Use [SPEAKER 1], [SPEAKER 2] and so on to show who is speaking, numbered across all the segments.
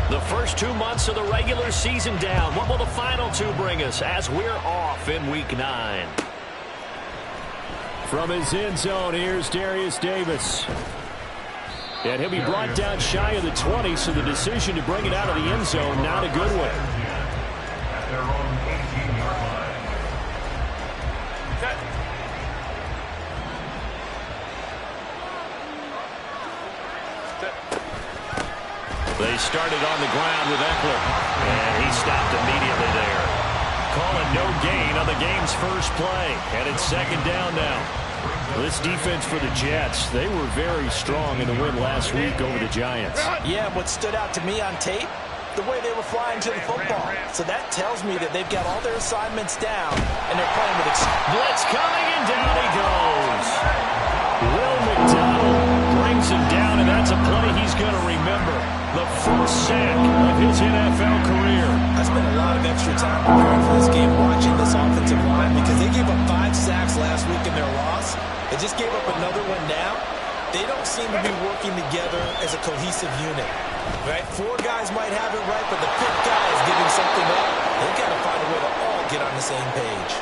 [SPEAKER 1] The first 2 months of the regular season down. What will the final 2 bring us as we're off in Week 9?
[SPEAKER 2] From his end zone, here's Darius Davis. And he'll be brought down shy of the 20, so the decision to bring it out of the end zone, not a good one.
[SPEAKER 1] They started on the ground with Ekeler, and he stopped immediately there. Calling no gain on the game's first play, and it's second down now.
[SPEAKER 2] This defense for the Jets, they were very strong in the win last week over the Giants.
[SPEAKER 3] Yeah, what stood out to me on tape, the way they were flying to the football. So that tells me that they've got all their assignments down, and they're playing with
[SPEAKER 1] blitz coming, and down he goes. Will McDonald brings him down, and that's a play he's going to remember. The first sack of his NFL career.
[SPEAKER 3] I spent a lot of extra time preparing for this game, watching this offensive line, because they gave up 5 sacks last week in their loss. They just gave up another one now. They don't seem to be working together as a cohesive unit. Right? 4 guys might have it right, but the 5th guy is giving something up. They've got to find a way to all get on the same page.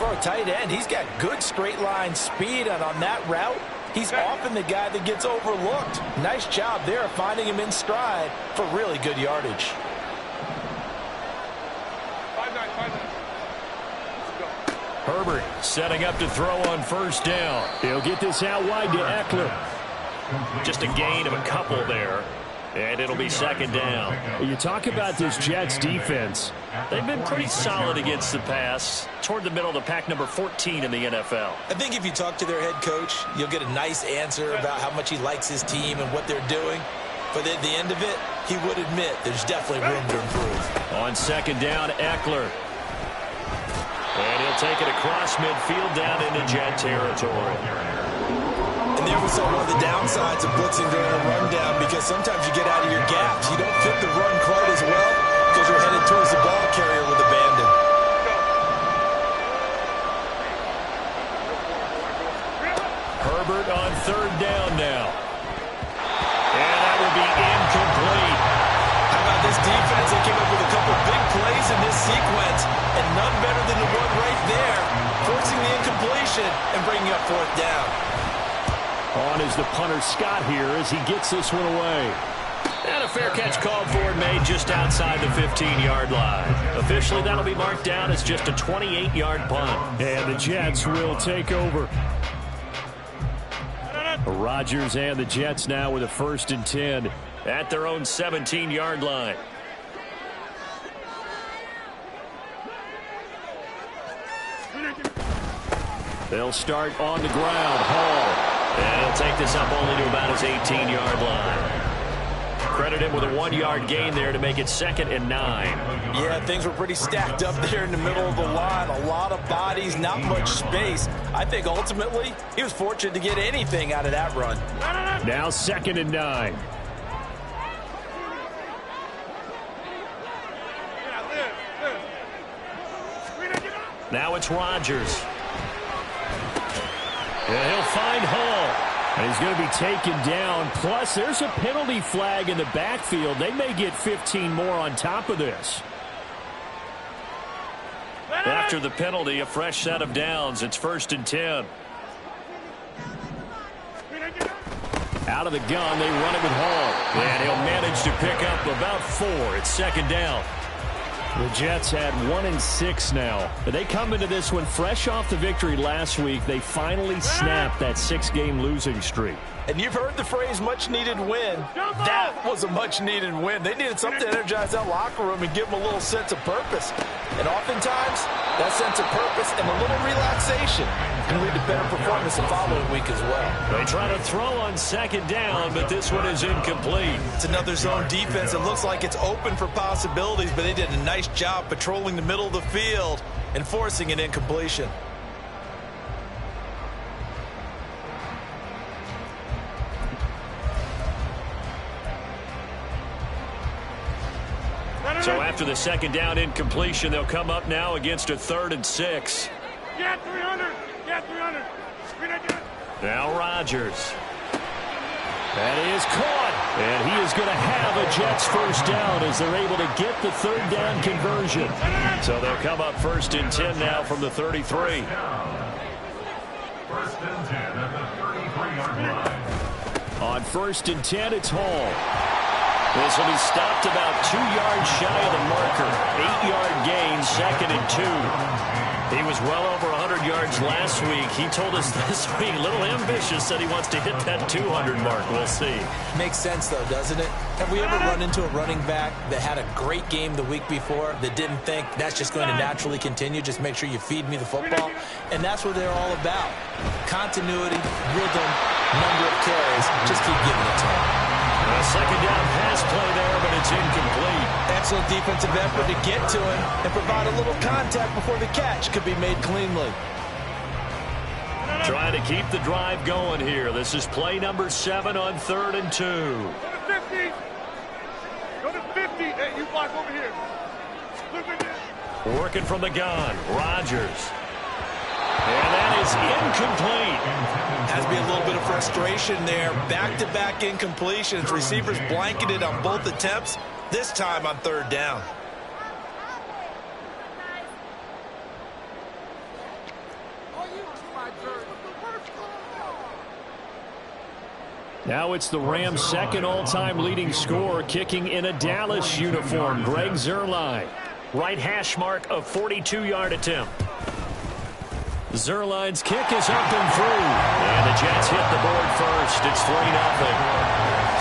[SPEAKER 3] For a tight end, he's got good straight line speed, and on that route, he's often the guy that gets overlooked. Nice job there finding him in stride for really good yardage.
[SPEAKER 4] 5-9.
[SPEAKER 1] Herbert setting up to throw on first down.
[SPEAKER 2] He'll get this out wide to Ekeler.
[SPEAKER 1] Just a gain of a couple there, and it'll be second down.
[SPEAKER 2] You talk about this Jets defense.
[SPEAKER 1] They've been pretty solid against the pass, toward the middle of the pack, number 14 in the NFL.
[SPEAKER 3] I think if you talk to their head coach, you'll get a nice answer about how much he likes his team and what they're doing. But at the end of it, he would admit there's definitely room to improve.
[SPEAKER 1] On second down, Ekeler. And he'll take it across midfield down into Jet territory.
[SPEAKER 3] And there we saw one of the downsides of blitzing during a rundown, because sometimes you get out of your gaps. You don't fit the run quite as well because you're headed towards the ball carrier with abandon.
[SPEAKER 1] Herbert on third down now. And that will be incomplete.
[SPEAKER 3] How about this defense? They came up with a couple big plays in this sequence, and none better than the one right there, forcing the incompletion and bringing up 4th down.
[SPEAKER 2] On is the punter Scott here as he gets this one away.
[SPEAKER 1] And a fair catch called for and made just outside the 15-yard line. Officially, that'll be marked down as just a 28-yard punt.
[SPEAKER 2] And the Jets will take over. Rodgers and the Jets now with a 1st and 10
[SPEAKER 1] at their own 17-yard line.
[SPEAKER 2] They'll start on the ground. Hall.
[SPEAKER 1] And he'll take this up only to about his 18-yard line. Credit him with a 1-yard gain there to make it 2nd and 9.
[SPEAKER 3] Yeah, things were pretty stacked up there in the middle of the line. A lot of bodies, not much space. I think ultimately he was fortunate to get anything out of that run.
[SPEAKER 2] Now 2nd and 9.
[SPEAKER 1] Now it's Rodgers.
[SPEAKER 2] And he'll find Hall. And he's going to be taken down. Plus, there's a penalty flag in the backfield. They may get 15 more on top of this.
[SPEAKER 1] After the penalty, a fresh set of downs. It's 1st and 10.
[SPEAKER 2] Out of the gun, they run it with Hall.
[SPEAKER 1] And he'll manage to pick up about 4. It's 2nd down.
[SPEAKER 2] The Jets had 1 and 6 now. But they come into this one fresh off the victory last week. They finally snapped that 6-game losing streak.
[SPEAKER 3] And you've heard the phrase much-needed win. That was a much-needed win. They needed something to energize that locker room and give them a little sense of purpose. And oftentimes, that sense of purpose and a little relaxation can lead to better performance the following week as well.
[SPEAKER 1] They try to throw on 2nd down, but this one is incomplete.
[SPEAKER 3] It's another zone defense. It looks like it's open for possibilities, but they did a nice job patrolling the middle of the field and forcing an incompletion.
[SPEAKER 1] So after the 2nd down incompletion, they'll come up now against a 3rd and 6.
[SPEAKER 4] Get 300. Get 300.
[SPEAKER 1] Now Rodgers.
[SPEAKER 2] That is caught. And he is going to have a Jets first down as they're able to get the third down conversion.
[SPEAKER 1] So they'll come up 1st and 10 now from the 33.
[SPEAKER 5] 1st and 10 at the 33-yard line.
[SPEAKER 2] On 1st and 10, it's Hall. This will be stopped about 2 yards shy of the marker. 8-yard gain, 2nd and 2.
[SPEAKER 1] He was well over 100 yards last week. He told us this week, a little ambitious, said he wants to hit that 200 mark. We'll see.
[SPEAKER 3] Makes sense, though, doesn't it? Have we ever run into a running back that had a great game the week before that didn't think that's just going to naturally continue? Just make sure you feed me the football. And that's what they're all about. Continuity, rhythm, number of carries. Just keep giving it to him.
[SPEAKER 1] A second down pass play there, but it's incomplete.
[SPEAKER 3] Excellent defensive effort to get to him and provide a little contact before the catch could be made cleanly.
[SPEAKER 1] Trying to keep the drive going here. This is play number 7 on 3rd and 2.
[SPEAKER 4] Go to 50. Go to 50. Hey, you block over here. Look at this.
[SPEAKER 1] Working from the gun. Rodgers. And that is incomplete.
[SPEAKER 3] Has to be a little bit of frustration there. Back-to-back incompletions. Receivers blanketed on both attempts, this time on 3rd down.
[SPEAKER 2] Now it's the Rams' second all-time leading scorer, kicking in a Dallas uniform, Greg Zuerlein.
[SPEAKER 1] Right hash mark of 42-yard attempt.
[SPEAKER 2] Zuerlein's kick is up and through.
[SPEAKER 1] And the Jets hit the board first. It's 3-0.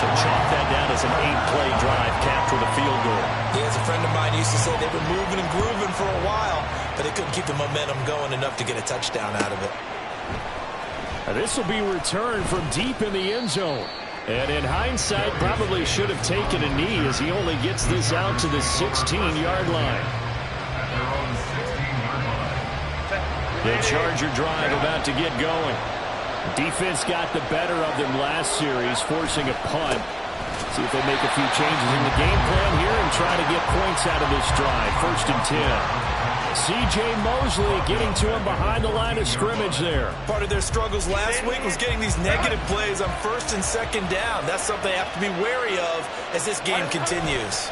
[SPEAKER 2] So chalk that down as an 8-play drive, capped with a field goal.
[SPEAKER 3] Yeah, as a friend of mine used to say, they were moving and grooving for a while, but they couldn't keep the momentum going enough to get a touchdown out of it.
[SPEAKER 2] This will be returned from deep in the end zone. And in hindsight, probably should have taken a knee as he only gets this out to the 16-yard line. The Charger drive about to get going. Defense got the better of them last series, forcing a punt. See if they make a few changes in the game plan here and try to get points out of this drive. 1st and 10. C.J. Mosley getting to him behind the line of scrimmage there.
[SPEAKER 3] Part of their struggles last week was getting these negative plays on 1st and 2nd down. That's something they have to be wary of as this game continues.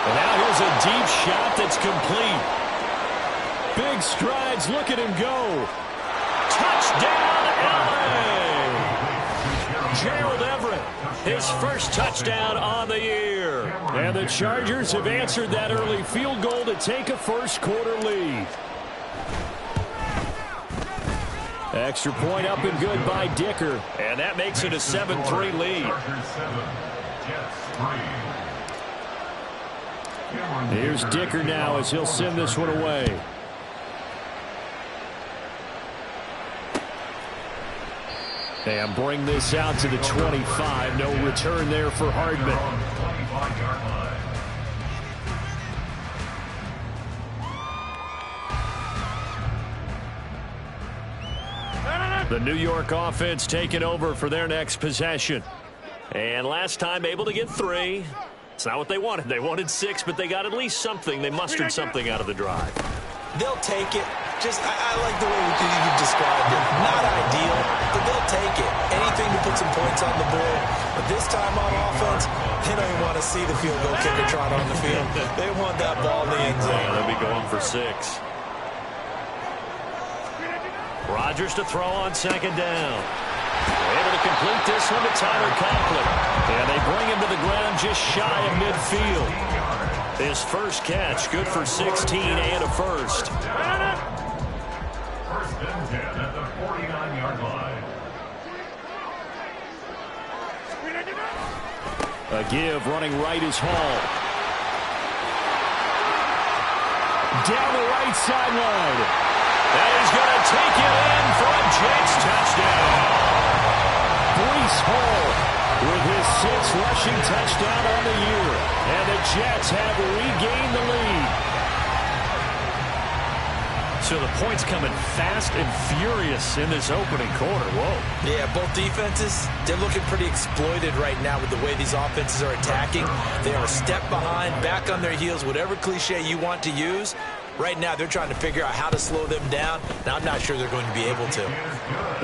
[SPEAKER 2] And now here's a deep shot that's complete. Big strides. Look at him go.
[SPEAKER 1] Touchdown, LA! Gerald Everett, his first touchdown on the year.
[SPEAKER 2] And the Chargers have answered that early field goal to take a first-quarter lead. Extra point up and good by Dicker.
[SPEAKER 1] And that makes it a 7-3 lead.
[SPEAKER 2] Here's Dicker now as he'll send this one away. And bring this out to the 25. No return there for Hardman. The New York offense taking over for their next possession.
[SPEAKER 1] And last time able to get 3. It's not what they wanted. They wanted 6, but they got at least something. They mustered something out of the drive.
[SPEAKER 3] They'll take it. I like the way you described it. Not ideal, but they'll take it. Anything to put some points on the board. But this time on offense, they don't even want to see the field goal kicker trot on the field. They want that ball in the end zone.
[SPEAKER 1] Yeah, they'll be going for 6. Rodgers to throw on 2nd down. Able to complete this one to Tyler Conklin. And they bring him to the ground just shy of midfield. His first catch, good for 16 and a first.
[SPEAKER 5] 1st and 10 at the 49-yard line.
[SPEAKER 2] A give running right is Hall. Down the right sideline.
[SPEAKER 1] And he's going to take it in for a Jets touchdown.
[SPEAKER 2] Breece Hall with his 6th rushing touchdown on the year. And the Jets have regained the lead.
[SPEAKER 1] So the points coming fast and furious in this opening quarter. Whoa.
[SPEAKER 3] Yeah, both defenses, they're looking pretty exploited right now with the way these offenses are attacking. They are a step behind, back on their heels, whatever cliche you want to use. Right now, they're trying to figure out how to slow them down, and I'm not sure they're going to be able to.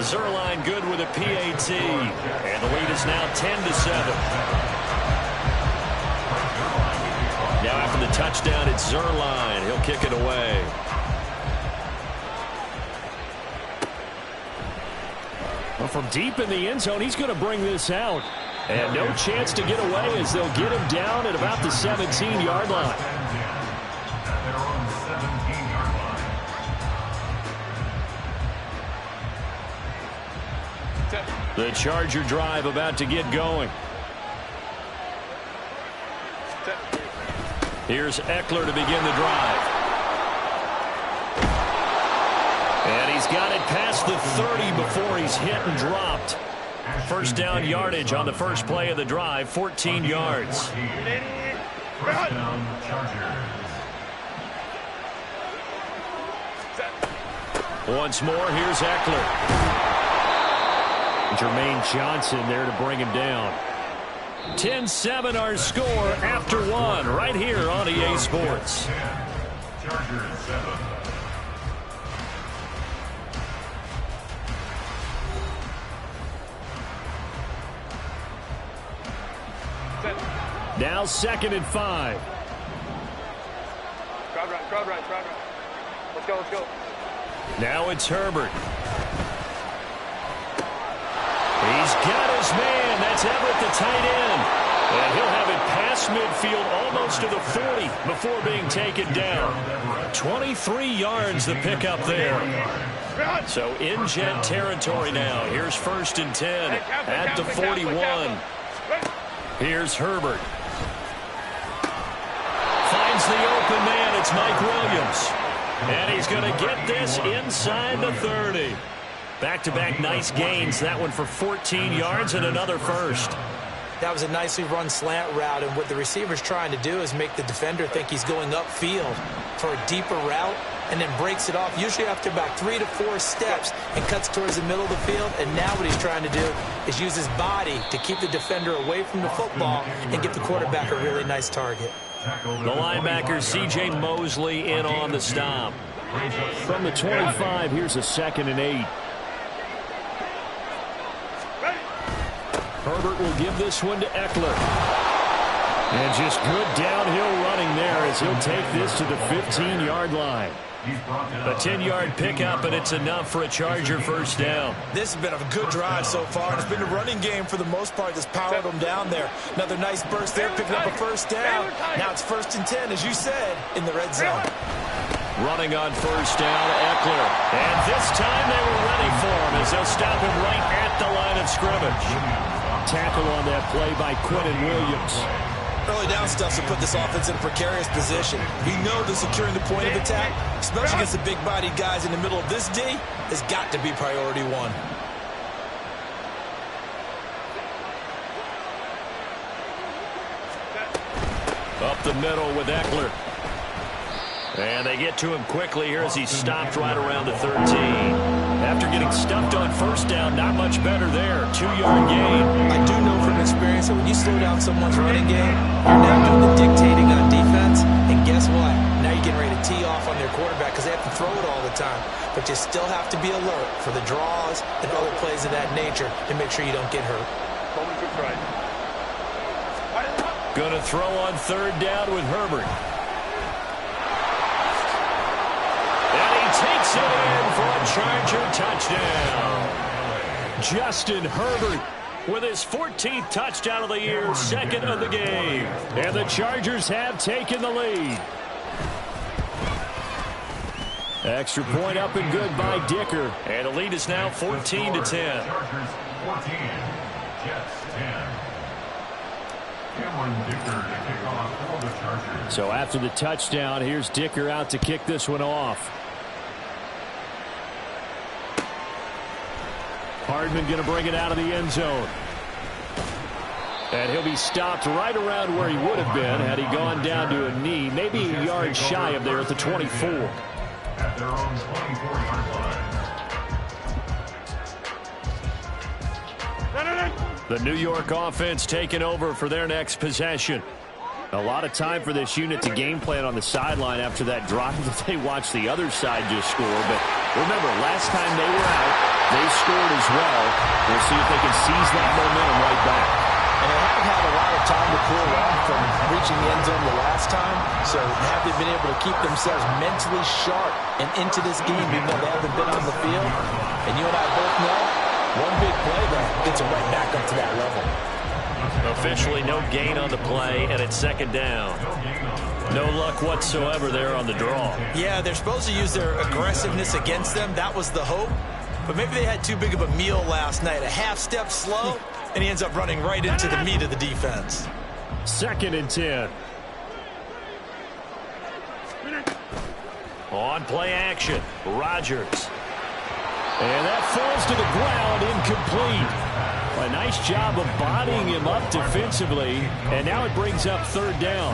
[SPEAKER 1] Zuerlein good with a PAT. And the lead is now 10-7. Now after the touchdown, it's Zuerlein. He'll kick it away.
[SPEAKER 2] Well, from deep in the end zone, he's going to bring this out. And no chance to get away as they'll get him down at about the 17-yard line.
[SPEAKER 1] The Charger drive about to get going. Here's Eckler to begin the drive. And he's got it past the 30 before he's hit and dropped. First down yardage on the first play of the drive, 14 yards. Once more, here's Eckler.
[SPEAKER 2] Jermaine Johnson there to bring him down.
[SPEAKER 1] 10-7 our score after one right here on EA Sports.
[SPEAKER 5] Chargers 7.
[SPEAKER 2] Now 2nd and 5.
[SPEAKER 4] Crowd right. Let's go.
[SPEAKER 1] Now it's Herbert. He's got his man. That's Everett, the tight end. And he'll have it past midfield almost to the 40 before being taken down. 23 yards the pickup there. So in Jet territory now. Here's 1st and 10 at the 41. Here's Herbert. Finds the open man. It's Mike Williams. And he's going to get this inside the 30. Back-to-back nice gains. That one for 14 yards and another first.
[SPEAKER 3] That was a nicely run slant route, and what the receiver's trying to do is make the defender think he's going upfield for a deeper route and then breaks it off, usually after about 3 to 4 steps, and cuts towards the middle of the field. And now what he's trying to do is use his body to keep the defender away from the football and give the quarterback a really nice target.
[SPEAKER 1] The linebacker, C.J. Mosley, in on the stop.
[SPEAKER 2] From the 25, here's a 2nd and 8. Herbert will give this one to Eckler. And just good downhill running there as he'll take this to the 15-yard line.
[SPEAKER 1] A 10-yard pickup, and it's enough for a Charger first down.
[SPEAKER 3] This has been a good drive so far, and it's been a running game for the most part that's powered them down there. Another nice burst there, picking up a first down. Now it's 1st and 10, as you said, in the red zone.
[SPEAKER 1] Running on first down, Eckler. And this time they were ready for him as they'll stop him right at the line of scrimmage.
[SPEAKER 2] Tackle on that play by Quinnen Williams.
[SPEAKER 3] Early down stuff to put this offense in a precarious position. We know that securing the point of attack, especially against the big-bodied guys in the middle of this D, has got to be priority one.
[SPEAKER 1] Up the middle with Eckler. And they get to him quickly here as he's stopped right around the 13. After getting stuffed on first down, not much better there. 2-yard gain.
[SPEAKER 3] I do know from experience that when you slow down someone's running game, you're now doing the dictating on defense. And guess what? Now you're getting ready to tee off on their quarterback because they have to throw it all the time. But you still have to be alert for the draws and other plays of that nature to make sure you don't get hurt.
[SPEAKER 1] Going to throw on 3rd down with Herbert. Takes it in for a Charger touchdown. Justin Herbert with his 14th touchdown of the year, 2nd of the game.
[SPEAKER 2] And the Chargers have taken the lead. Extra point up and good by Dicker.
[SPEAKER 1] And the lead is now 14-10.
[SPEAKER 5] Chargers 14, Jets 10. Cameron Dicker to kick off for the Chargers.
[SPEAKER 2] So after the touchdown, here's Dicker out to kick this one off. Hardman going to bring it out of the end zone. And he'll be stopped right around where he would have been had he gone down to a knee, maybe a yard shy of there at the 24.
[SPEAKER 5] At their own 24-yard line.
[SPEAKER 1] The New York offense taking over for their next possession.
[SPEAKER 2] A lot of time for this unit to game plan on the sideline after that drive that they watched the other side just score. But remember, last time they were out, they scored as well. We'll see if they can seize that momentum right back.
[SPEAKER 3] And they haven't had a lot of time to cool off from reaching the end zone the last time. So have they been able to keep themselves mentally sharp and into this game even though they haven't been on the field? And you and I both know one big play that gets them right back up to that level.
[SPEAKER 1] Officially no gain on the play, and it's second down. No luck whatsoever there on the draw.
[SPEAKER 3] Yeah, they're supposed to use their aggressiveness against them. That was the hope. But maybe they had too big of a meal last night. A half step slow, and he ends up running right into the meat of the defense.
[SPEAKER 2] 2nd and 10.
[SPEAKER 1] On play action, Rodgers.
[SPEAKER 2] And that falls to the ground, incomplete. A nice job of bodying him up defensively, and now it brings up 3rd down.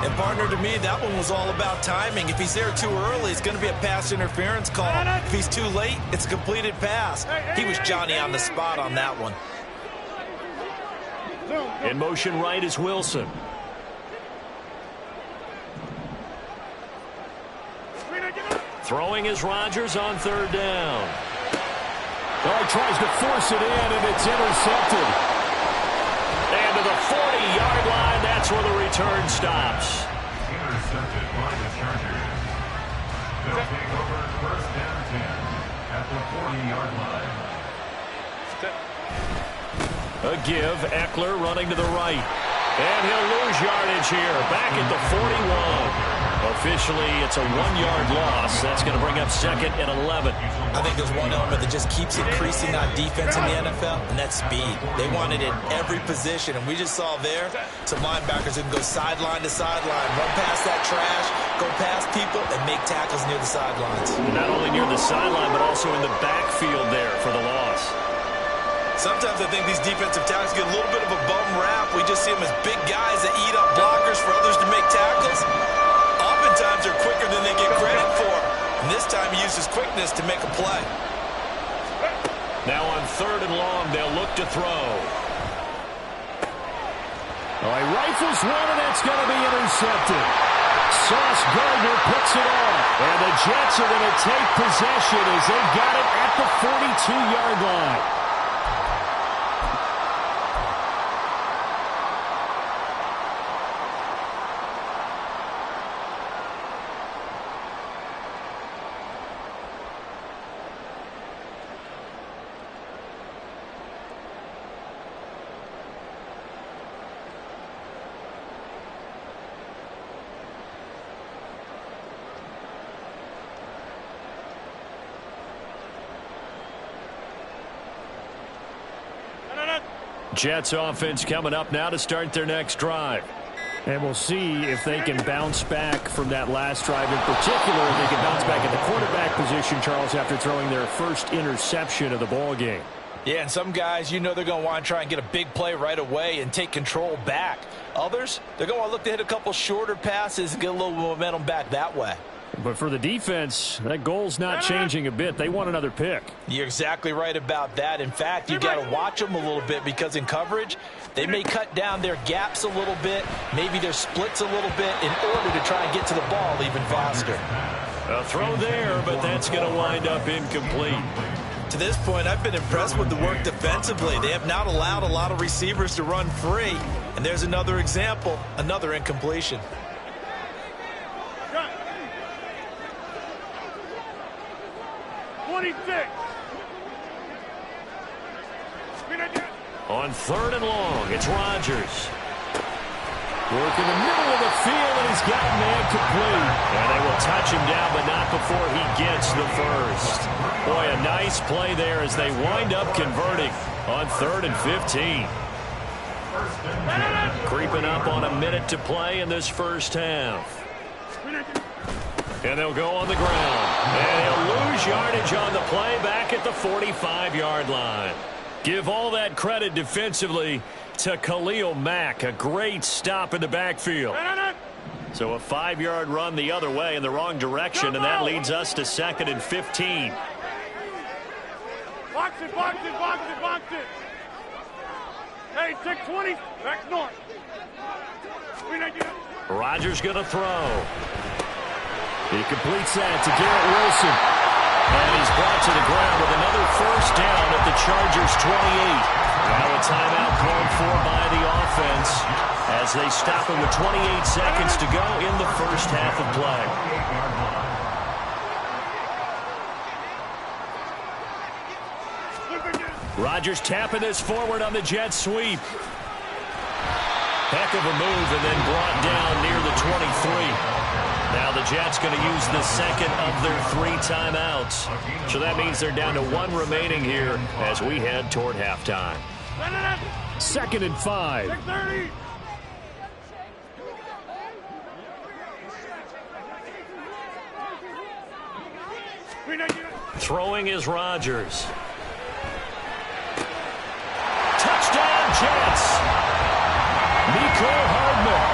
[SPEAKER 3] And partner, to me, that one was all about timing. If he's there too early, it's going to be a pass interference call. If he's too late, it's a completed pass. He was Johnny on the spot on that one.
[SPEAKER 1] In motion right is Wilson. Throwing is Rodgers on 3rd down.
[SPEAKER 2] Well, he tries to force it in, and it's intercepted.
[SPEAKER 1] And to the 40-yard line, that's where the return stops.
[SPEAKER 5] Intercepted by the Chargers. They'll take over 1st and 10 at the 40-yard line.
[SPEAKER 1] A give, Eckler running to the right. And he'll lose yardage here, back at the 41. Officially, it's a 1-yard loss. That's going to bring up 2nd and 11.
[SPEAKER 3] I think there's one element that just keeps increasing on defense in the NFL, and that's speed. They want it in every position, and we just saw there some linebackers who can go sideline to sideline, run past that trash, go past people, and make tackles near the sidelines.
[SPEAKER 1] Not only near the sideline, but also in the backfield there for the loss.
[SPEAKER 3] Sometimes I think these defensive tackles get a little bit of a bum rap. We just see them as big guys that eat up blockers for others to make tackles. Oftentimes they're quicker than they get credit for. And this time he used his quickness to make a play.
[SPEAKER 1] Now on 3rd and long, they'll look to throw.
[SPEAKER 2] Oh, he rifles one, and that's going to be intercepted. Sauce Gardner picks it off. And the Jets are going to take possession as they got it at the 42-yard line.
[SPEAKER 1] Jets offense coming up now to start their next drive.
[SPEAKER 2] And we'll see if they can bounce back from that last drive in particular. If they can bounce back at the quarterback position, Charles, after throwing their first interception of the ball game.
[SPEAKER 3] Yeah, and some guys, you know they're going to want to try and get a big play right away and take control back. Others, they're going to look to hit a couple shorter passes and get a little momentum back that way.
[SPEAKER 2] But for the defense, that goal's not changing a bit. They want another pick.
[SPEAKER 3] You're exactly right about that. In fact, you got to watch them a little bit because in coverage, they may cut down their gaps a little bit, maybe their splits a little bit in order to try and get to the ball even faster.
[SPEAKER 1] A throw there, but that's going to wind up incomplete.
[SPEAKER 3] To this point, I've been impressed with the work defensively. They have not allowed a lot of receivers to run free. And there's another example, another incompletion.
[SPEAKER 1] On 3rd and long, it's Rodgers. Work in the middle of the field, and he's got a man complete. And they will touch him down, but not before he gets the first. Boy, a nice play there as they wind up converting on 3rd and 15. Creeping up on a minute to play in this first half. And they'll go on the ground. And he'll lose yardage on the play back at the 45-yard line. Give all that credit defensively to Khalil Mack. A great stop in the backfield. So a 5-yard run the other way in the wrong direction, and that leads us to 2nd and 15.
[SPEAKER 4] Box it, box it, box it, box it. Hey, check 20. Back north.
[SPEAKER 1] Rodgers going to throw. He completes that to Garrett Wilson. And he's brought to the ground with another first down at the Chargers' 28. Now a timeout called for by the offense as they stop it with 28 seconds to go in the first half of play. Rodgers tapping this forward on the jet sweep. Heck of a move and then brought down near the 23. Now the Jets going to use the second of their 3 timeouts. So that means they're down to 1 remaining here as we head toward halftime.
[SPEAKER 2] 2nd and 5.
[SPEAKER 4] Check 30.
[SPEAKER 1] Throwing is Rodgers. Touchdown Jets. Mecole Hardman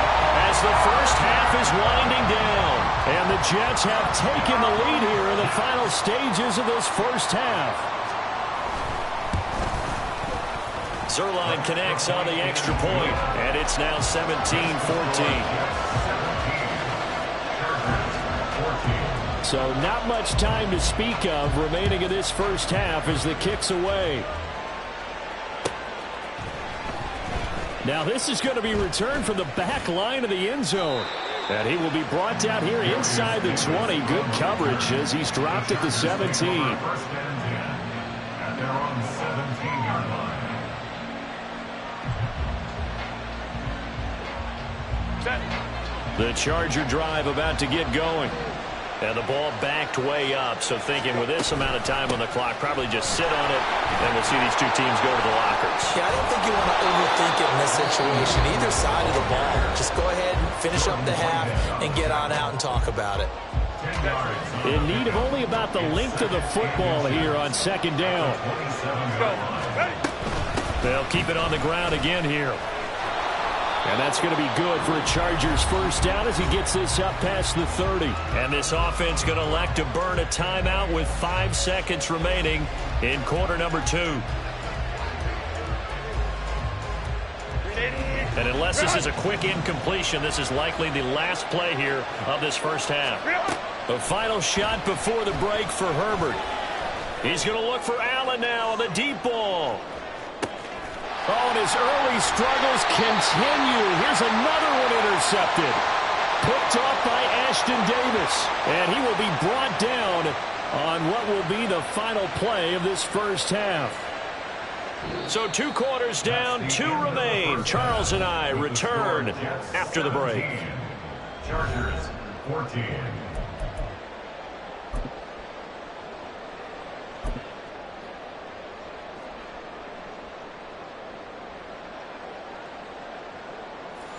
[SPEAKER 1] as the first half is winding down. And the Jets have taken the lead here in the final stages of this first half. Zuerlein connects on the extra point, and it's now 17-14. So not much time to speak of remaining in this first half as the kick's away. Now this is going to be returned from the back line of the end zone. And he will be brought down here inside the 20. Good coverage as he's dropped at the 17.
[SPEAKER 5] First and 10 at their own 17-yard line.
[SPEAKER 1] The Charger drive about to get going. And the ball backed way up. So thinking with this amount of time on the clock, probably just sit on it. And we'll see these two teams go to the lockers.
[SPEAKER 3] Yeah, I don't think you want to overthink it in this situation. Either side of the ball. Just go ahead and finish up the half and get on out and talk about it.
[SPEAKER 2] In need of only about the length of the football here on 2nd down.
[SPEAKER 1] They'll keep it on the ground again here.
[SPEAKER 2] And that's going to be good for a Chargers first down as he gets this up past the 30.
[SPEAKER 1] And this offense going to elect to burn a timeout with 5 seconds remaining in quarter number 2. And unless this is a quick incompletion, this is likely the last play here of this first half. The final shot before the break for Herbert. He's going to look for Allen now on the deep ball.
[SPEAKER 2] Oh, and his early struggles continue. Here's another one intercepted. Picked off by Ashton Davis. And he will be brought down on what will be the final play of this first half.
[SPEAKER 1] So 2 quarters down, 2 remain. Charles and I return after the break.
[SPEAKER 5] Chargers 14.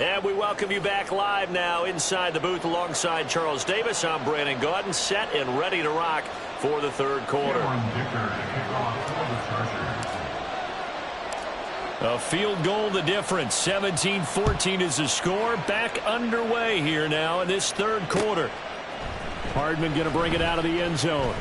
[SPEAKER 1] And we welcome you back live now inside the booth alongside Charles Davis. I'm Brandon Gaudin, set and ready to rock for the 3rd quarter. A field goal the difference. 17-14 is the score. Back underway here now in this 3rd quarter.
[SPEAKER 2] Hardman going to bring it out of the end zone.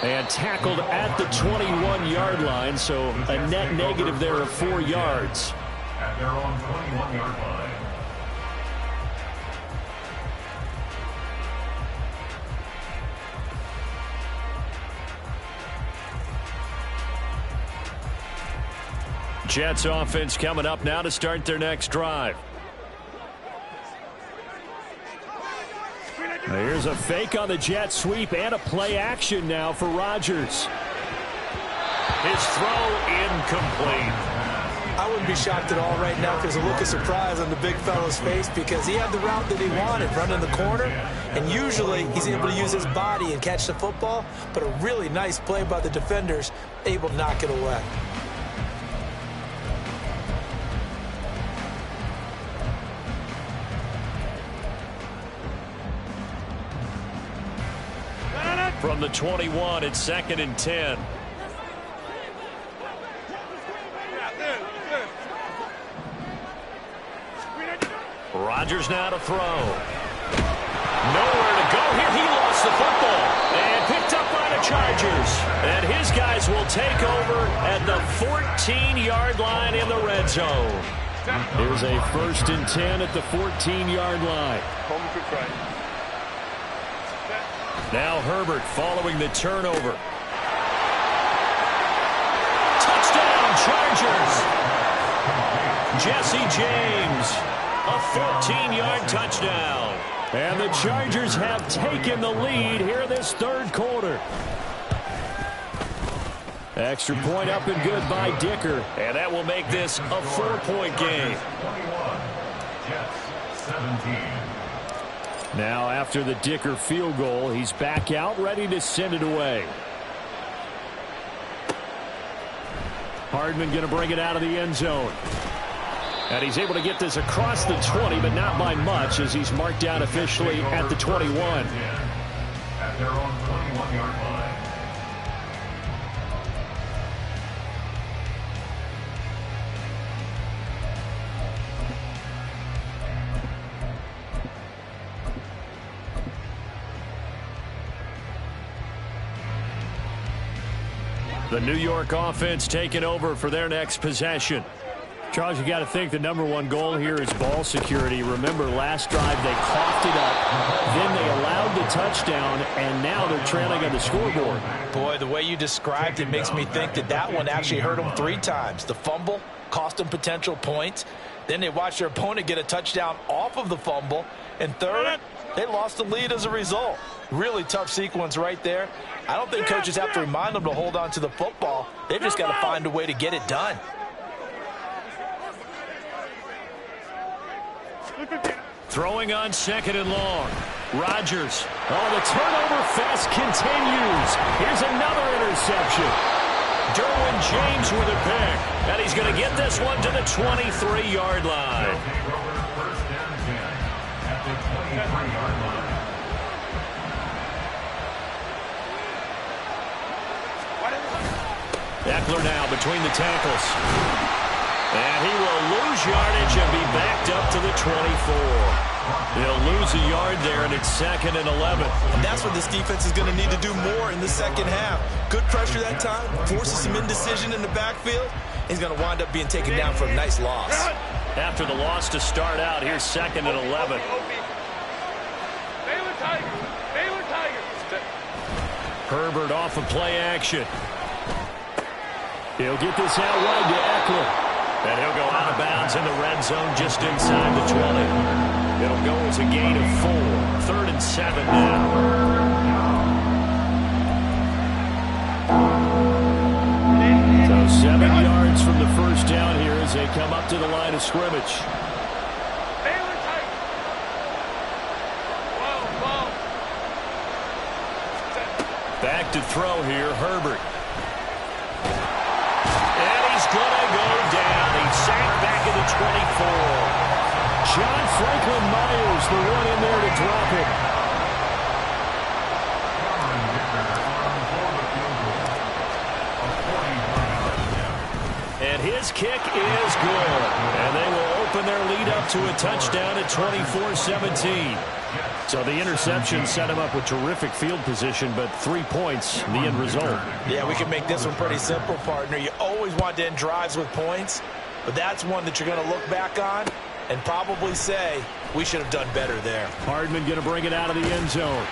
[SPEAKER 2] And tackled at the 21-yard line, so a net negative there of 4 yards.
[SPEAKER 5] At their own 21-yard line.
[SPEAKER 1] Jets offense coming up now to start their next drive.
[SPEAKER 2] Here's a fake on the jet sweep and a play action now for Rodgers.
[SPEAKER 1] His throw incomplete.
[SPEAKER 3] I wouldn't be shocked at all right now if there's a look of surprise on the big fella's face because he had the route that he wanted, running the corner, and usually he's able to use his body and catch the football, but a really nice play by the defenders, able to knock it away.
[SPEAKER 1] From the 21, it's 2nd and 10. Rodgers now to throw. Nowhere to go here. He lost the football. And picked up by the Chargers. Chargers. And his guys will take over at the 14-yard line in the red zone.
[SPEAKER 2] Here's a 1st and 10 at the 14-yard line.
[SPEAKER 1] Now Herbert following the turnover. Touchdown, Chargers. Jesse James, a 14-yard touchdown.
[SPEAKER 2] And the Chargers have taken the lead here this 3rd quarter. Extra point up and good by Dicker.
[SPEAKER 1] And that will make this a 4-point game.
[SPEAKER 5] 21, Jets 17.
[SPEAKER 2] Now after the Dicker field goal, he's back out ready to send it away. Hardman going to bring it out of the end zone. And he's able to get this across the 20, but not by much as he's marked down officially at the 21.
[SPEAKER 5] At their own 21-yard line.
[SPEAKER 1] The New York offense taking over for their next possession.
[SPEAKER 2] Charles, you got to think the #1 goal here is ball security. Remember, last drive they coughed it up, then they allowed the touchdown, and now they're trailing on the scoreboard.
[SPEAKER 3] Boy, the way you described it makes me think that one actually hurt them 3 times. The fumble cost them potential points. Then they watched their opponent get a touchdown off of the fumble. And third, they lost the lead as a result. Really tough sequence right there. I don't think coaches have to remind them to hold on to the football. They've just got to find a way to get it done.
[SPEAKER 1] Throwing on 2nd and long. Rodgers. Oh, the turnover fest continues. Here's another interception. Derwin James with a pick. And he's going to get this one to the 23-yard line.
[SPEAKER 5] First down 10 at the 23-yard line.
[SPEAKER 1] Eckler now between the tackles. And he will lose yardage and be backed up to the 24. He'll lose a yard there, and it's 2nd and 11.
[SPEAKER 3] And that's what this defense is going to need to do more in the second half. Good pressure that time, forces some indecision in the backfield. He's going to wind up being taken down for a nice loss.
[SPEAKER 1] After the loss to start out, here's 2nd and 11.
[SPEAKER 4] Baylor Tigers. Baylor Tigers.
[SPEAKER 1] Herbert off of play action.
[SPEAKER 2] He'll get this out wide to Eckler.
[SPEAKER 1] And he'll go out of bounds in the red zone just inside the 20. It'll go as a gain of 4. 3rd and 7 now.
[SPEAKER 2] So 7 yards from the first down here as they come up to the line of scrimmage.
[SPEAKER 4] Baylor Tigers. Whoa.
[SPEAKER 1] Back to throw here, Herbert. And he's going to go down. He's sacked back at the 24.
[SPEAKER 2] John Franklin Myers, the one in there to drop it.
[SPEAKER 1] And his kick is good. And they will open their lead up to a touchdown at 24-17.
[SPEAKER 2] So the interception set him up with terrific field position, but 3 points, the end result.
[SPEAKER 3] Yeah, we can make this one pretty simple, partner. You always want to end drives with points, but that's one that you're going to look back on and probably say, we should have done better there.
[SPEAKER 2] Hardman going to bring it out of the end zone.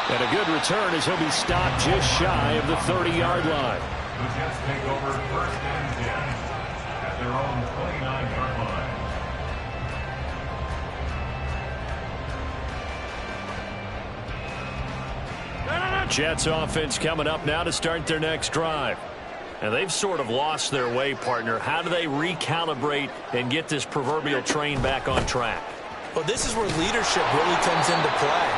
[SPEAKER 2] And a good return as he'll be stopped just shy of the 30-yard line.
[SPEAKER 5] The Jets take over 1st and 10 at their own 29-yard line.
[SPEAKER 1] Jets offense coming up now to start their next drive. And they've sort of lost their way, partner. How do they recalibrate and get this proverbial train back on track?
[SPEAKER 3] Well, this is where leadership really comes into play.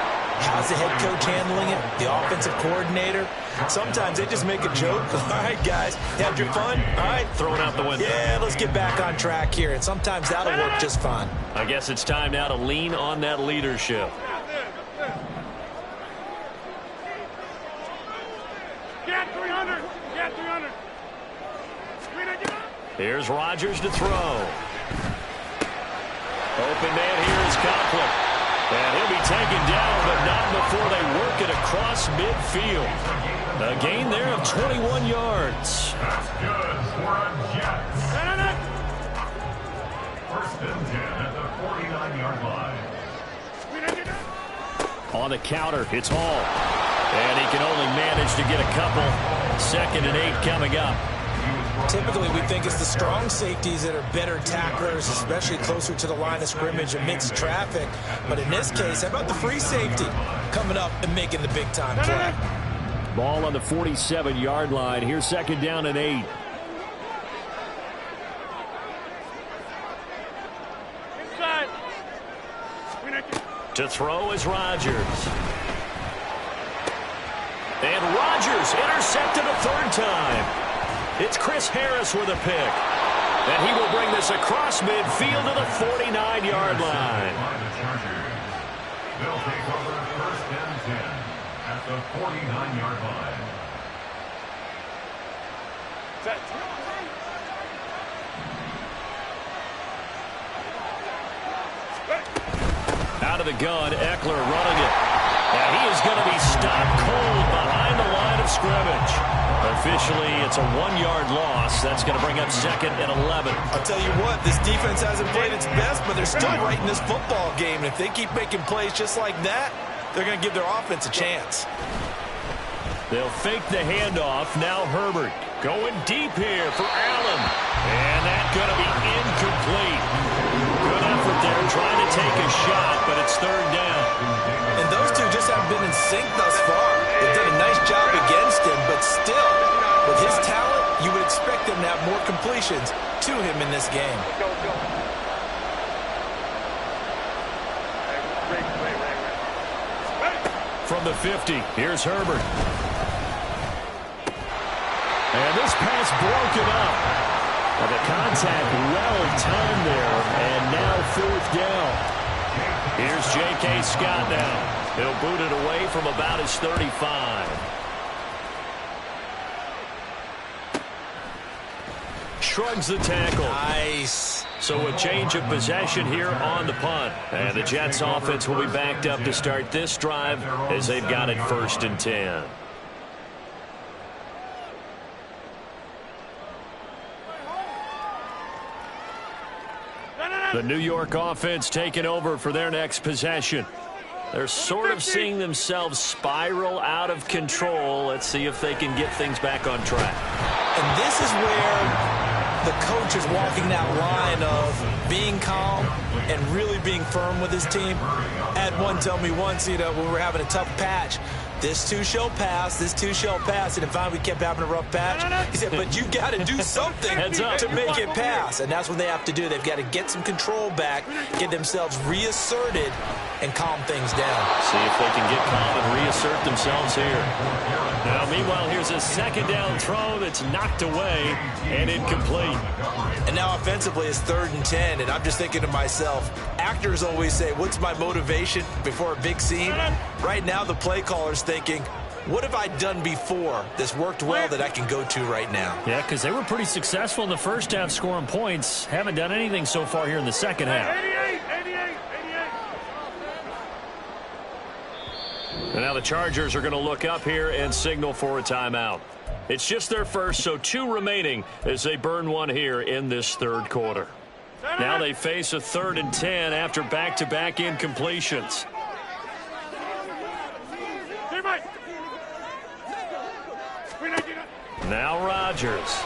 [SPEAKER 3] How's the head coach handling it? The offensive coordinator? Sometimes they just make a joke. All right, guys, had your fun? All right.
[SPEAKER 1] Throw it out the window.
[SPEAKER 3] Yeah, let's get back on track here. And sometimes that'll work just fine.
[SPEAKER 1] I guess it's time now to lean on that leadership.
[SPEAKER 4] Get 300. Get 300.
[SPEAKER 1] Here's Rodgers to throw. Open man here is Conklin. And he'll be taken down, but not before they work it across midfield. A gain there of 21 yards.
[SPEAKER 5] That's good for a Jets. First and 10 at the 49-yard line.
[SPEAKER 2] On the counter, it's Hall. And he can only manage to get a couple. 2nd and 8 coming up.
[SPEAKER 3] Typically, we think it's the strong safeties that are better tacklers, especially closer to the line of scrimmage amidst traffic. But in this case, how about the free safety coming up and making the big-time play?
[SPEAKER 2] Ball on the 47-yard line. Here's 2nd down and 8.
[SPEAKER 4] Inside.
[SPEAKER 1] To throw is Rodgers. And Rodgers intercepted a 3rd time. It's Chris Harris with a pick. And he will bring this across midfield to the 49-yard line.
[SPEAKER 5] They'll take over 1st and 10 at the 49-yard line.
[SPEAKER 1] Out of the gun, Eckler running it. And he is going to be stopped cold behind the line of scrimmage. Officially, it's a 1-yard loss. That's going to bring up 2nd and 11.
[SPEAKER 3] I'll tell you what, this defense hasn't played its best, but they're still right in this football game. And if they keep making plays just like that, they're going to give their offense a chance.
[SPEAKER 1] They'll fake the handoff. Now Herbert going deep here for Allen. And that's going to be incomplete. Good effort there trying to take a shot, but it's 3rd down.
[SPEAKER 3] And those two just haven't been in sync thus far. They've done a nice job against him, but still, with his talent, you would expect them to have more completions to him in this game.
[SPEAKER 1] From the 50, here's Herbert. And this pass broken up. And the contact well timed there, and now 4th down. Here's J.K. Scott now. He'll boot it away from about his 35. Shrugs the tackle.
[SPEAKER 3] Nice.
[SPEAKER 1] So a change of possession here on the punt. And the Jets offense will be backed up to start this drive as they've got it 1st and 10. The New York offense taking over for their next possession. They're sort of seeing themselves spiral out of control. Let's see if they can get things back on track.
[SPEAKER 3] And this is where the coach is walking that line of being calm and really being firm with his team. Had one tell me once, when we were having a tough patch, this too shall pass, this too shall pass. And finally we kept having a rough patch. He said, but you got to do something to make it pass. And that's what they have to do. They've got to get some control back, get themselves reasserted, and calm things down.
[SPEAKER 1] See if they can get calm and reassert themselves here. Now, meanwhile, here's a 2nd down throw that's knocked away and incomplete.
[SPEAKER 3] And now offensively it's 3rd and 10, and I'm just thinking to myself, actors always say, what's my motivation before a big scene? Right now the play caller's thinking, what have I done before that's worked well that I can go to right now?
[SPEAKER 2] Yeah, because they were pretty successful in the first half scoring points. Haven't done anything so far here in the second half.
[SPEAKER 4] 88.
[SPEAKER 1] And now the Chargers are going to look up here and signal for a timeout. It's just their first, so 2 remaining as they burn one here in this 3rd quarter. Now they face a 3rd and 10 after back-to-back incompletions. Now Rodgers.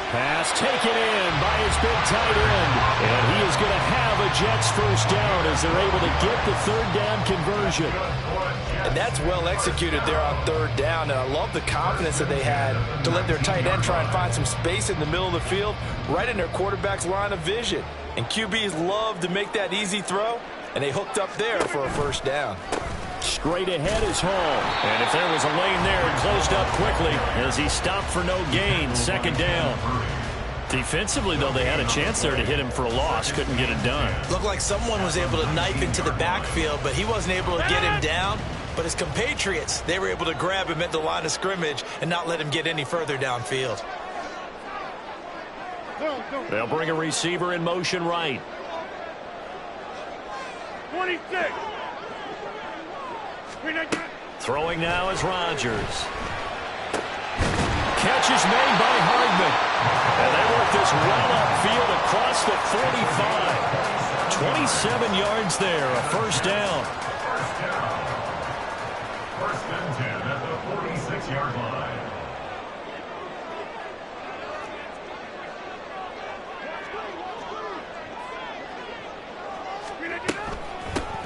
[SPEAKER 1] Pass taken in by his big tight end. And he is going to have a Jets 1st down as they're able to get the 3rd down conversion.
[SPEAKER 3] And that's well executed there on 3rd down. And I love the confidence that they had to let their tight end try and find some space in the middle of the field, right in their quarterback's line of vision. And QBs love to make that easy throw, and they hooked up there for a 1st down.
[SPEAKER 2] Straight ahead is Hall.
[SPEAKER 1] And if there was a lane there, it closed up quickly as he stopped for no gain. 2nd down. Defensively, though, they had a chance there to hit him for a loss. Couldn't get it done.
[SPEAKER 3] Looked like someone was able to knife into the backfield, but he wasn't able to get him down. But his compatriots, they were able to grab him at the line of scrimmage and not let him get any further downfield.
[SPEAKER 1] They'll bring a receiver in motion right.
[SPEAKER 4] 26.
[SPEAKER 1] Throwing now is Rodgers. catch is made by Hardman. And they work this well upfield across the 45. 27 yards there, a first down.
[SPEAKER 5] First and 10 at the 46-yard line.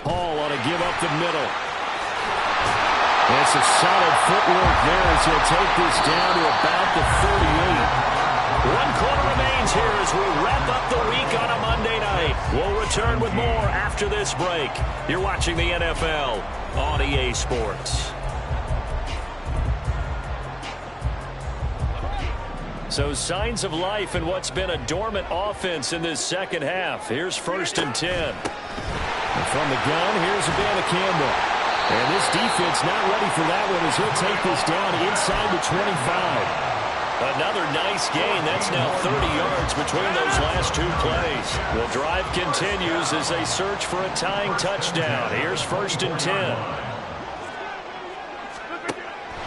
[SPEAKER 1] Hall ought to give up the middle. It's a solid footwork there as he'll take this down to about the 38. 1 quarter remains here as we wrap up the week on a Monday night. We'll return with more after this break. You're watching the NFL on EA Sports. So signs of life in what's been a dormant offense in this second half. Here's 1st and 10. And from the gun, here's Evander Campbell. And this defense not ready for that one as he'll take this down inside the 25. Another nice gain. That's now 30 yards between those last 2 plays. The drive continues as they search for a tying touchdown. Here's 1st and 10.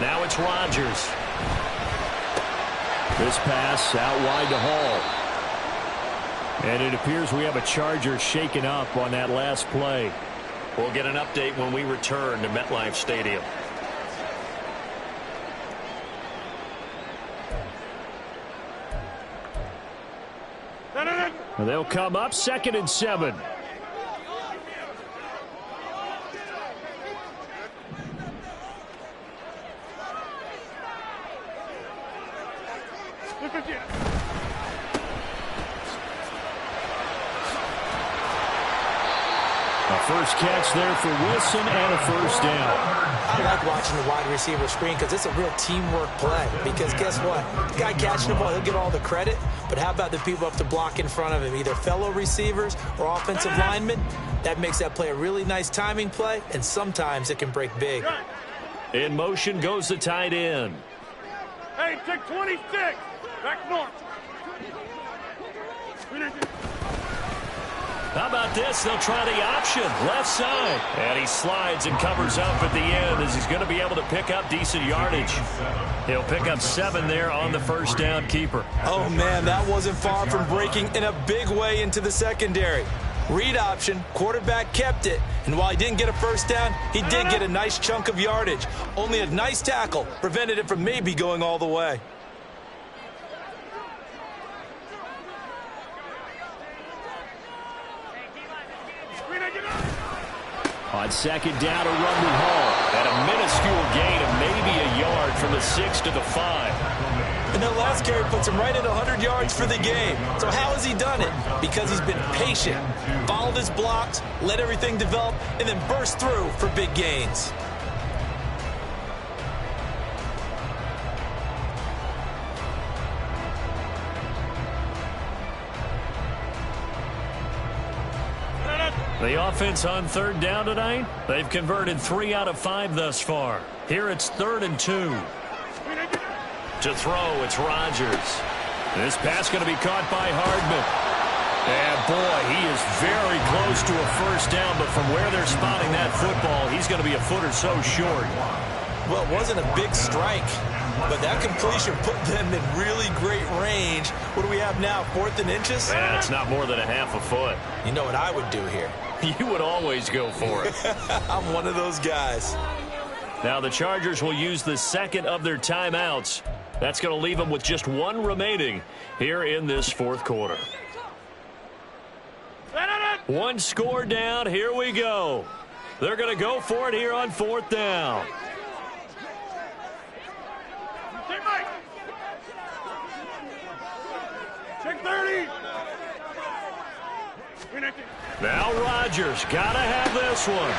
[SPEAKER 1] Now it's Rodgers. This pass out wide to Hall. And it appears we have a Charger shaken up on that last play. We'll get an update when we return to MetLife Stadium. They'll come up 2nd and 7. A first catch there for Wilson and a first down.
[SPEAKER 3] I like watching the wide receiver screen because it's a real teamwork play. Because guess what? The guy catching the ball, he'll get all the credit. But how about the people up to block in front of him, either fellow receivers or offensive linemen? That makes that play a really nice timing play, and sometimes it can break big.
[SPEAKER 1] In motion goes the tight end.
[SPEAKER 4] Hey, take 26. Back north.
[SPEAKER 1] How about this? They'll try the option. Left side. And he slides and covers up at the end as he's going to be able to pick up decent yardage. He'll pick up 7 there on the first down keeper.
[SPEAKER 3] Oh, man, that wasn't far from breaking in a big way into the secondary. Read option, quarterback kept it. And while he didn't get a first down, he did get a nice chunk of yardage. Only a nice tackle prevented it from maybe going all the way.
[SPEAKER 1] On 2nd down, a run to Hall. And a minuscule gain of maybe a yard from the 6 to the 5.
[SPEAKER 3] And that last carry puts him right at 100 yards for the game. So how has he done it? Because he's been patient, followed his blocks, let everything develop, and then burst through for big gains.
[SPEAKER 1] The offense on 3rd down tonight, they've converted 3 out of 5 thus far. Here it's 3rd and 2. To throw, it's Rodgers. This pass going to be caught by Hardman. And boy, he is very close to a first down, but from where they're spotting that football, he's going to be a foot or so short.
[SPEAKER 3] Well, it wasn't a big strike, but that completion put them in really great range. What do we have now, 4th and inches?
[SPEAKER 1] Yeah, it's not more than a half a foot.
[SPEAKER 3] You know what I would do here?
[SPEAKER 1] You would always go for it.
[SPEAKER 3] I'm one of those guys.
[SPEAKER 1] Now the Chargers will use the 2nd of their timeouts. That's going to leave them with just 1 remaining here in this 4th quarter. 1 score down. Here we go. They're going to go for it here on 4th down.
[SPEAKER 4] Check 30.
[SPEAKER 1] Now Rodgers got to have this one.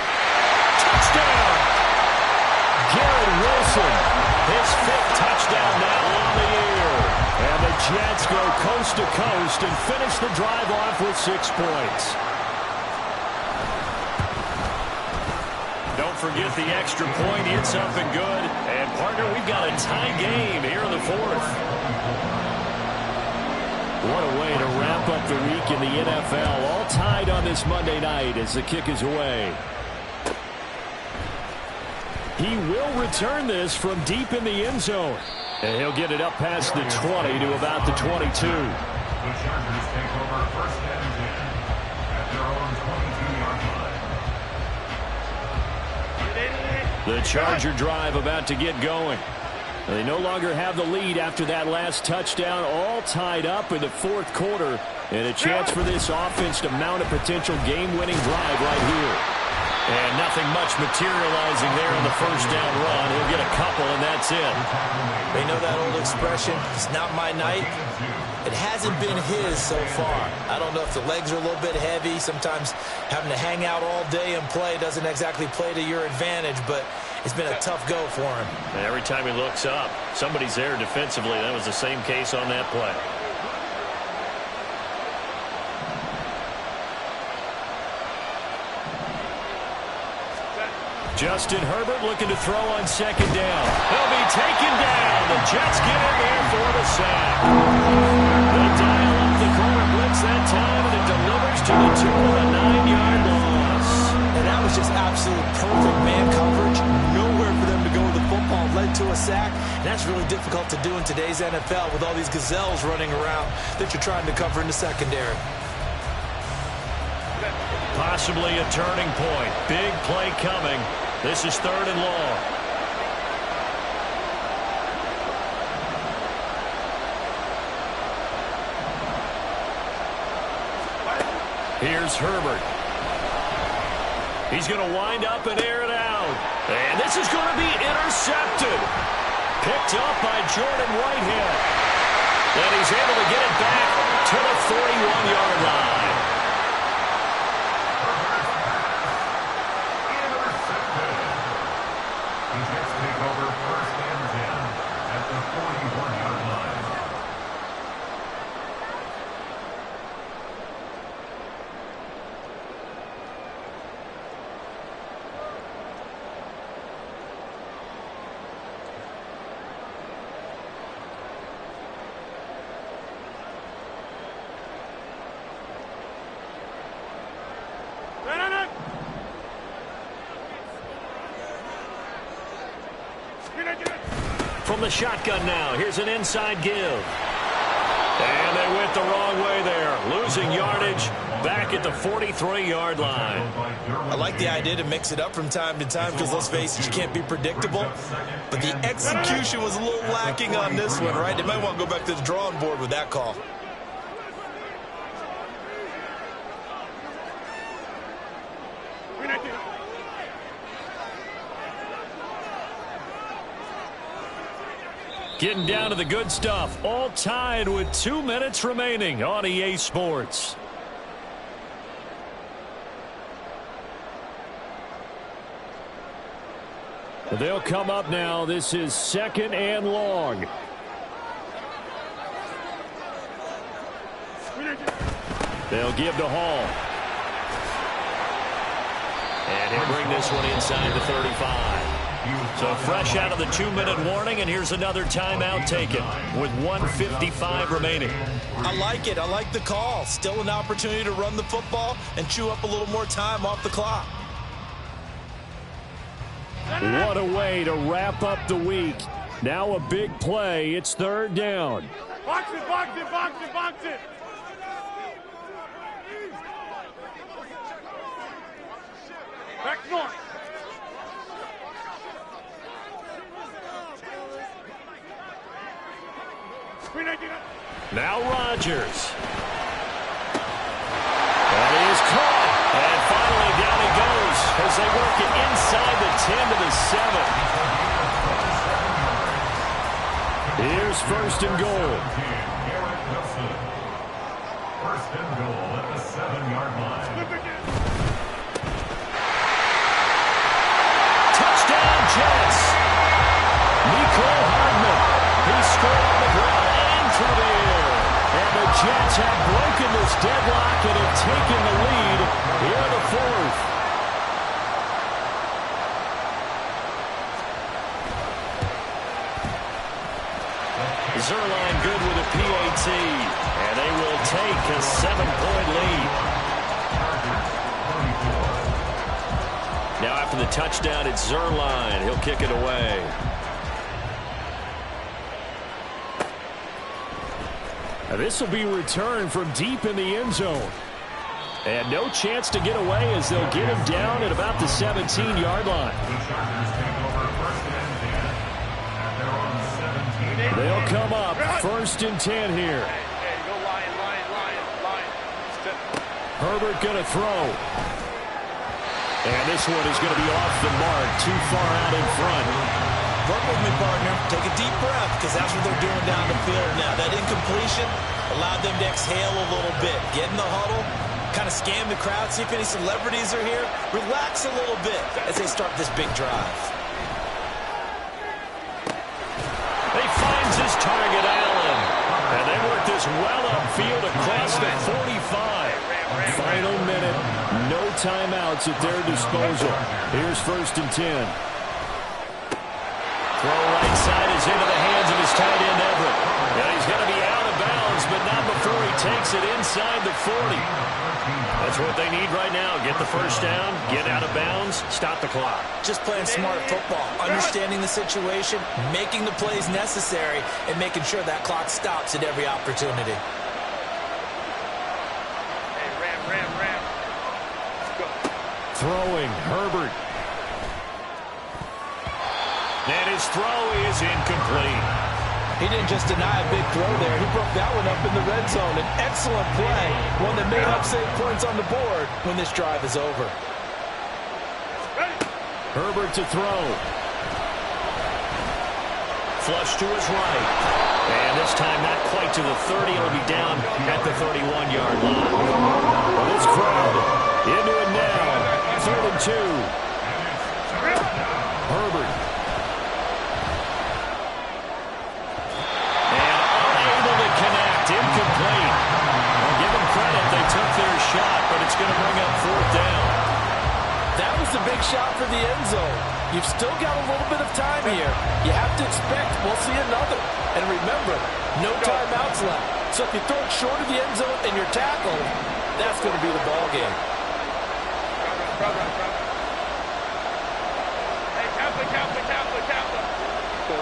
[SPEAKER 1] Touchdown. Garrett Wilson, his 5th touchdown now on the year. And the Jets go coast to coast and finish the drive off with 6 points. Don't forget the extra point. It's up and good. And, partner, we've got a tie game here in the 4th. What a way to wrap up the week in the NFL. All tied on this Monday night as the kick is away. He will return this from deep in the end zone.
[SPEAKER 2] And he'll get it up past the 20 to about the 22.
[SPEAKER 5] The Chargers take over first and 10 at their own 22-yard line.
[SPEAKER 2] The Charger drive about to get going. They no longer have the lead after that last touchdown, all tied up in the fourth quarter, and a chance for this offense to mount a potential game-winning drive right here.
[SPEAKER 1] And nothing much materializing there on the first down run. He'll get a couple, and that's it.
[SPEAKER 3] They know that old expression, it's not my night. It hasn't been his so far. I don't know if the legs are a little bit heavy. Sometimes having to hang out all day and play doesn't exactly play to your advantage, but it's been a tough go for him.
[SPEAKER 1] And every time he looks up, somebody's there defensively. That was the same case on that play.
[SPEAKER 2] Justin Herbert looking to throw on second down. He'll be taken down. The Jets get in there for the sack. They dial up the corner blitz that time, and it delivers to the tune of a 9-yard loss.
[SPEAKER 3] And that was just absolute perfect man coverage. Nowhere for them to go with the football. Led to a sack. And that's really difficult to do in today's NFL with all these gazelles running around that you're trying to cover in the secondary.
[SPEAKER 1] Possibly a turning point. Big play coming. This is third and long. Here's Herbert. He's going to wind up and air it out. And this is going to be intercepted. Picked up by Jordan Whitehead. And he's able to get it back to the 41-yard line.
[SPEAKER 5] Take over first and 10 at the 41-yard line.
[SPEAKER 1] From the shotgun now, here's an inside give. And they went the wrong way there, losing yardage back at the 43-yard line.
[SPEAKER 3] I like the idea to mix it up from time to time because, let's face it, you can't be predictable. But the execution was a little lacking on this one, right? They might want to go back to the drawing board with that call.
[SPEAKER 1] Getting down to the good stuff, all tied with 2 minutes remaining on EA Sports.
[SPEAKER 2] They'll come up now. This is second and long. They'll give to Hall.
[SPEAKER 1] And he'll bring this one inside the 35. So fresh out of the 2-minute warning, and here's another timeout taken with 1:55 remaining.
[SPEAKER 3] I like it. I like the call. Still an opportunity to run the football and chew up a little more time off the clock.
[SPEAKER 2] What a way to wrap up the week. Now a big play. It's third down.
[SPEAKER 4] Box it, box it, box it, box it. Back north.
[SPEAKER 1] Now Rodgers. And he is caught. And finally down he goes as they work it inside the 10 to the 7.
[SPEAKER 2] Here's first and goal.
[SPEAKER 5] First and goal at the 7-yard line.
[SPEAKER 1] Touchdown Jets. Mecole Hardman. He scored on the ground and through the air. And the Jets have broken this deadlock and have taken the lead here in the fourth. Zuerlein good with a PAT. And they will take a 7-point lead. Now after the touchdown, it's Zuerlein. He'll kick it away.
[SPEAKER 2] This will be returned from deep in the end zone. And no chance to get away as they'll get him down at about the 17-yard line. They'll come up 1st and 10 here.
[SPEAKER 4] Go Lion.
[SPEAKER 2] Herbert going to throw. And this one is going to be off the mark, too far out in front.
[SPEAKER 3] Work with me, partner. Take a deep breath, because that's what they're doing down the field now. That incompletion allowed them to exhale a little bit. Get in the huddle, kind of scan the crowd, see if any celebrities are here. Relax a little bit as they start this big drive.
[SPEAKER 2] He finds his target, Allen. And they work this well upfield across the 45. Final minute, no timeouts at their disposal. Here's 1st and 10. Throw right side is into the hands of his tight end, Everett. And he's going to be out of bounds, but not before he takes it inside the 40. That's what they need right now. Get the first down, get out of bounds, stop the clock.
[SPEAKER 3] Just playing smart football, understanding the situation, making the plays necessary, and making sure that clock stops at every opportunity.
[SPEAKER 4] Hey, Ram. Let's go.
[SPEAKER 2] Throwing, Herbert. And his throw is incomplete.
[SPEAKER 3] He didn't just deny a big throw there. He broke that one up in the red zone. An excellent play, one that may help save points on the board when this drive is over.
[SPEAKER 4] Ready.
[SPEAKER 2] Herbert to throw. Flush to his right. And this time not quite to the 30. It'll be down at the 31-yard line. Well, this crowd into it now. 3rd and 2. Herbert. Incomplete. Well, give them credit. They took their shot, but it's going to bring up 4th down.
[SPEAKER 3] That was a big shot for the end zone. You've still got a little bit of time here. You have to expect we'll see another. And remember, no timeouts left. So if you throw it short of the end zone and you're tackled, that's going to be the ball game.
[SPEAKER 4] Run. Hey, Kaplan. Go.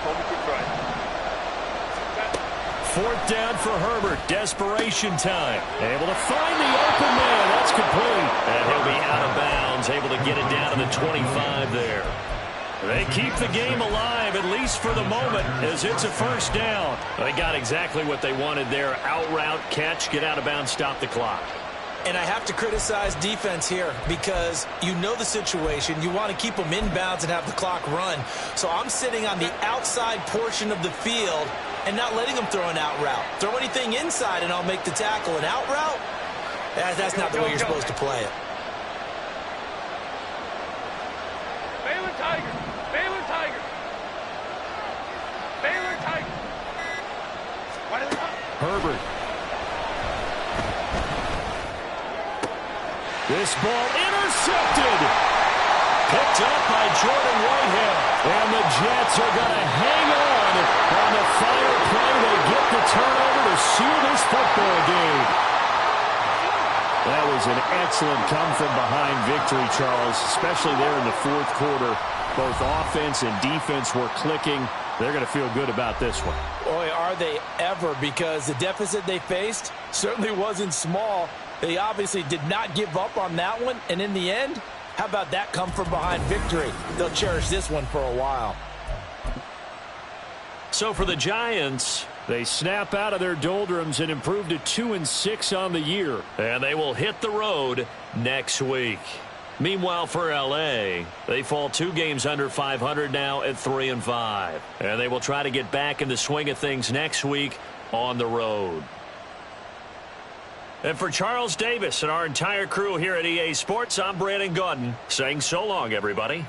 [SPEAKER 4] Hold me quick right.
[SPEAKER 2] 4th down for Herbert. Desperation time. Able to find the open man. That's complete. And he'll be out of bounds. Able to get it down to the 25 there. They keep the game alive, at least for the moment, as it's a 1st down. They got exactly what they wanted there. Out route, catch, get out of bounds, stop the clock.
[SPEAKER 3] And I have to criticize defense here because you know the situation. You want to keep them inbounds and have the clock run. So I'm sitting on the outside portion of the field and not letting them throw an out route. Throw anything inside and I'll make the tackle. An out route? That's not the way you're supposed to play it.
[SPEAKER 4] Baylor Tigers.
[SPEAKER 2] Herbert. This ball intercepted. Picked up by Jordan Whitehead. And the Jets are going to hang on the final play. They get the turnover to seal this football game. That was an excellent come-from-behind victory, Charles, especially there in the 4th quarter. Both offense and defense were clicking. They're going to feel good about this one.
[SPEAKER 3] Boy, are they ever, because the deficit they faced certainly wasn't small. They obviously did not give up on that one, and in the end, how about that come-from-behind victory? They'll cherish this one for a while.
[SPEAKER 2] So for the Giants, they snap out of their doldrums and improve to 2-6 on the year. And they will hit the road next week. Meanwhile, for L.A., they fall 2 games under 500 now at 3-5. And they will try to get back in the swing of things next week on the road. And for Charles Davis and our entire crew here at EA Sports, I'm Brandon Gaudin saying so long, everybody.